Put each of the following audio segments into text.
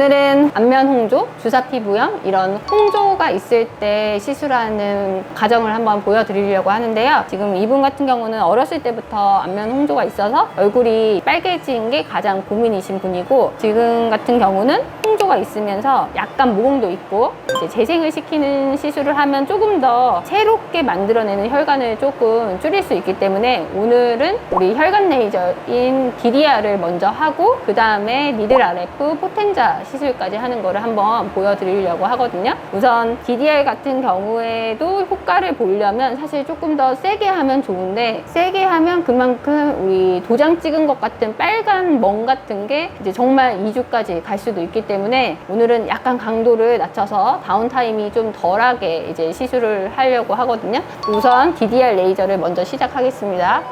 오늘은 안면 홍조, 주사 피부염 이런 홍조가 있을 때 시술하는 과정을 한번 보여드리려고 하는데요. 지금 이분 같은 경우는 어렸을 때부터 안면 홍조가 있어서 얼굴이 빨개진 게 가장 고민이신 분이고, 지금 같은 경우는 홍조가 있으면서 약간 모공도 있고, 이제 재생을 시키는 시술을 하면 조금 더 새롭게 만들어내는 혈관을 조금 줄일 수 있기 때문에 오늘은 우리 혈관 레이저인 DDR을 먼저 하고 그 다음에 니들 RF 포텐자 시술까지 하는 거를 한번 보여드리려고 하거든요. 우선 DDR 같은 경우에도 효과를 보려면 사실 조금 더 세게 하면 좋은데, 세게 하면 그만큼 우리 도장 찍은 것 같은 빨간 멍 같은 게 이제 정말 2주까지 갈 수도 있기 때문에 오늘은 약간 강도를 낮춰서 다운타임이 좀 덜하게 이제 시술을 하려고 하거든요. 우선 DDR 레이저를 먼저 시작하겠습니다.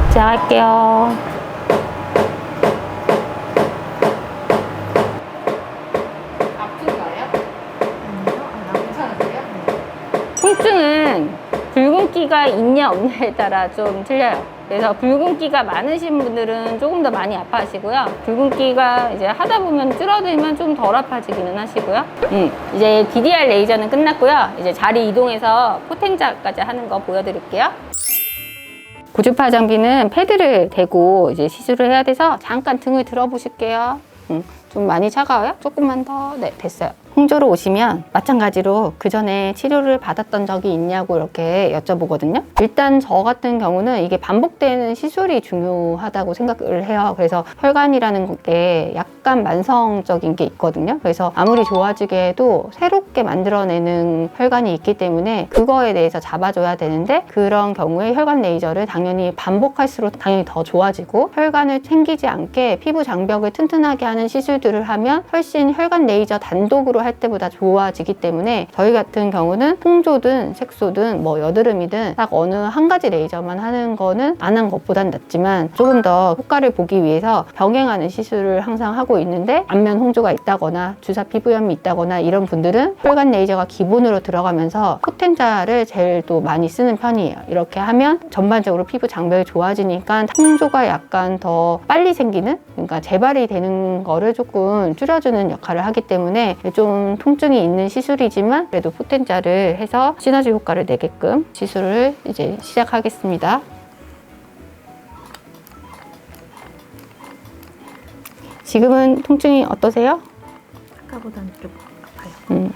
시작할게요. 아픈가요? 아니요, 괜찮으세요? 통증은 붉은기가 있냐 없냐에 따라 좀 틀려요. 그래서 붉은기가 많으신 분들은 조금 더 많이 아파하시고요. 붉은기가 이제 하다 보면 줄어들면 좀 덜 아파지기는 하시고요. 이제 DDR 레이저는 끝났고요. 이제 자리 이동해서 포텐자까지 하는 거 보여드릴게요. 고주파 장비는 패드를 대고 이제 시술을 해야 돼서 잠깐 등을 들어보실게요. 좀 많이 차가워요? 조금만 더. 네, 됐어요. 홍조로 오시면 마찬가지로 그 전에 치료를 받았던 적이 있냐고 이렇게 여쭤보거든요. 일단 저 같은 경우는 이게 반복되는 시술이 중요하다고 생각을 해요. 그래서 혈관이라는 게 약간 만성적인 게 있거든요. 그래서 아무리 좋아지게 해도 새롭게 만들어내는 혈관이 있기 때문에 그거에 대해서 잡아줘야 되는데, 그런 경우에 혈관 레이저를 당연히 반복할수록 당연히 더 좋아지고, 혈관을 챙기지 않게 피부 장벽을 튼튼하게 하는 시술들을 하면 훨씬 혈관 레이저 단독으로 할 때보다 좋아지기 때문에 저희 같은 경우는 홍조든 색소든 뭐 여드름이든 딱 어느 한 가지 레이저만 하는 거는 안 한 것보단 낫지만, 조금 더 효과를 보기 위해서 병행하는 시술을 항상 하고 있는데, 안면 홍조가 있다거나 주사 피부염이 있다거나 이런 분들은 혈관 레이저가 기본으로 들어가면서 포텐자를 제일 또 많이 쓰는 편이에요. 이렇게 하면 전반적으로 피부 장벽이 좋아지니까 홍조가 약간 더 빨리 생기는, 그러니까 재발이 되는 거를 조금 줄여주는 역할을 하기 때문에 좀 통증이 있는 시술이지만 그래도 포텐자를 해서 시너지 효과를 내게끔 시술을 이제 시작하겠습니다. 지금은 통증이 어떠세요? 아까보다는 좀 아파요.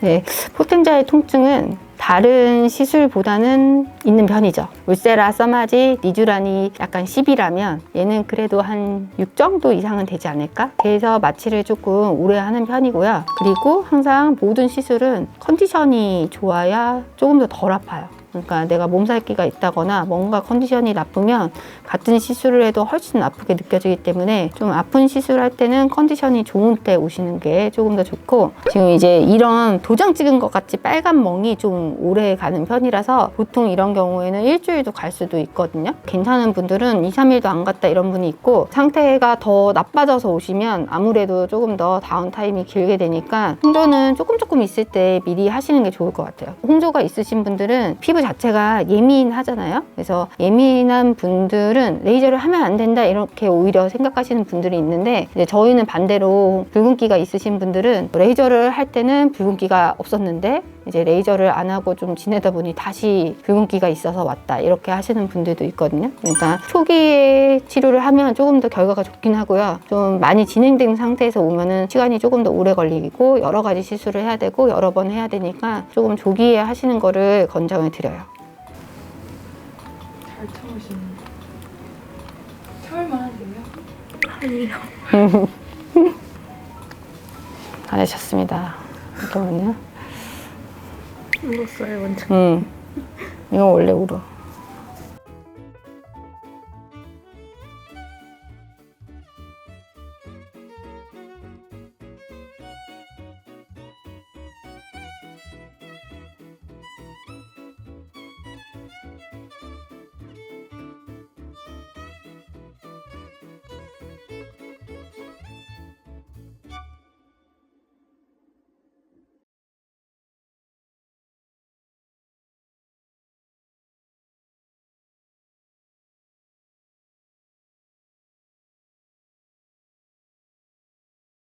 네, 포텐자의 통증은 다른 시술보다는 있는 편이죠. 울세라, 써마지, 니쥬란이 약간 10이라면 얘는 그래도 한 6 정도 이상은 되지 않을까? 그래서 마취를 조금 오래 하는 편이고요. 그리고 항상 모든 시술은 컨디션이 좋아야 조금 더 덜 아파요. 그러니까 내가 몸살기가 있다거나 뭔가 컨디션이 나쁘면 같은 시술을 해도 훨씬 아프게 느껴지기 때문에 좀 아픈 시술할 때는 컨디션이 좋은 때 오시는 게 조금 더 좋고, 지금 이제 이런 도장 찍은 것 같이 빨간 멍이 좀 오래 가는 편이라서 보통 이런 경우에는 일주일도 갈 수도 있거든요. 괜찮은 분들은 2, 3일도 안 갔다 이런 분이 있고, 상태가 더 나빠져서 오시면 아무래도 조금 더 다운타임이 길게 되니까 홍조는 조금 있을 때 미리 하시는 게 좋을 것 같아요. 홍조가 있으신 분들은 피부 자체가 예민하잖아요. 그래서 예민한 분들은 레이저를 하면 안 된다 이렇게 오히려 생각하시는 분들이 있는데, 이제 저희는 반대로 붉은기가 있으신 분들은 레이저를 할 때는 붉은기가 없었는데 이제 레이저를 안 하고 좀 지내다 보니 다시 붉은기가 있어서 왔다 이렇게 하시는 분들도 있거든요. 그러니까 초기에 치료를 하면 조금 더 결과가 좋긴 하고요. 좀 많이 진행된 상태에서 오면은 시간이 조금 더 오래 걸리고 여러 가지 시술을 해야 되고 여러 번 해야 되니까 조금 조기에 하시는 거를 권장을 드려요. 잘 참으시는데. 참을만 하세요? 아니요. 잘하셨습니다. 잠깐만요. 울었어요, 완전. 이거 원래 울어.